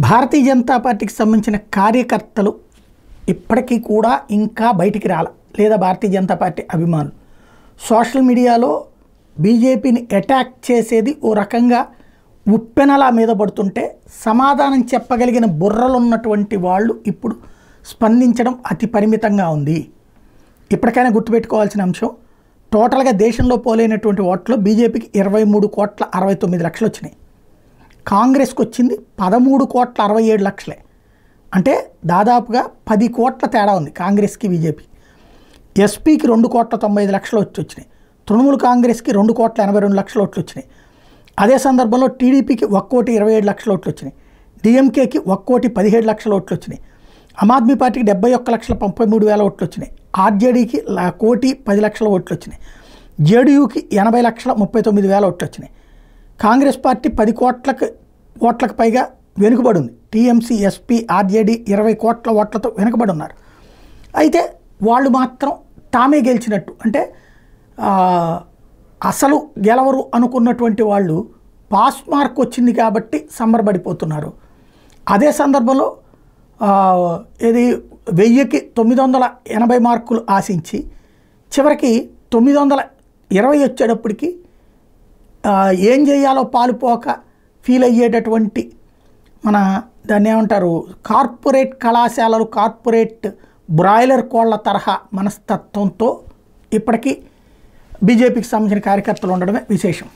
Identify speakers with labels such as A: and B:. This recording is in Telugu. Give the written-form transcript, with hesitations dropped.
A: భారతీయ జనతా పార్టీకి సంబంధించిన కార్యకర్తలు ఇప్పటికీ కూడా ఇంకా బయటికి లేదా భారతీయ జనతా పార్టీ అభిమానులు సోషల్ మీడియాలో బీజేపీని అటాక్ చేసేది ఓ రకంగా ఉప్పెనలా మీద పడుతుంటే సమాధానం చెప్పగలిగిన బుర్రలున్నటువంటి వాళ్ళు ఇప్పుడు స్పందించడం అతి పరిమితంగా ఉంది. ఇప్పటికైనా గుర్తుపెట్టుకోవాల్సిన అంశం, టోటల్గా దేశంలో పోలైనటువంటి ఓట్లు బీజేపీకి 23,69,00,000 వచ్చినాయి. కాంగ్రెస్కి వచ్చింది 13,67,00,000. అంటే దాదాపుగా 10 కోట్ల తేడా ఉంది కాంగ్రెస్కి బీజేపీ. ఎస్పీకి 2,95,00,000 వచ్చినాయి. తృణమూల్ కాంగ్రెస్కి 2,82,00,000 ఓట్లు వచ్చినాయి. అదే సందర్భంలో టీడీపీకి 1,27,00,000 ఓట్లు వచ్చినాయి. డిఎంకేకి 1,17,00,000 ఓట్లు వచ్చినాయి. ఆమ్ ఆద్మీ పార్టీకి 71,33,000 ఓట్లు వచ్చినాయి. ఆర్జేడీకి 1,10,00,000 ఓట్లు వచ్చినాయి. జేడీయూకి 80,39,000 ఓట్లు వచ్చినాయి. కాంగ్రెస్ పార్టీ 10 కోట్ల ఓట్లకు పైగా వెనుకబడి ఉంది. టీఎంసీ, ఎస్పీ, ఆర్జేడీ 20 కోట్ల ఓట్లతో వెనుకబడి ఉన్నారు. అయితే వాళ్ళు మాత్రం తామే గెలిచినట్టు, అంటే అసలు గెలవరు అనుకున్నటువంటి వాళ్ళు పాస్ మార్క్ వచ్చింది కాబట్టి సంబరపడిపోతున్నారు. అదే సందర్భంలో 1000కి 980 మార్కులు ఆశించి చివరికి 920 వచ్చేటప్పటికి ఏం చేయాలో పాలుపోక ఫీల్ అయ్యేటటువంటి దాన్ని ఏమంటారు, కార్పొరేట్ కళాశాలలు, కార్పొరేట్ బ్రాయిలర్ కోళ్ల తరహా మనస్తత్వంతో ఇప్పటికీ బీజేపీకి సంబంధించిన కార్యకర్తలు ఉండడమే విశేషం.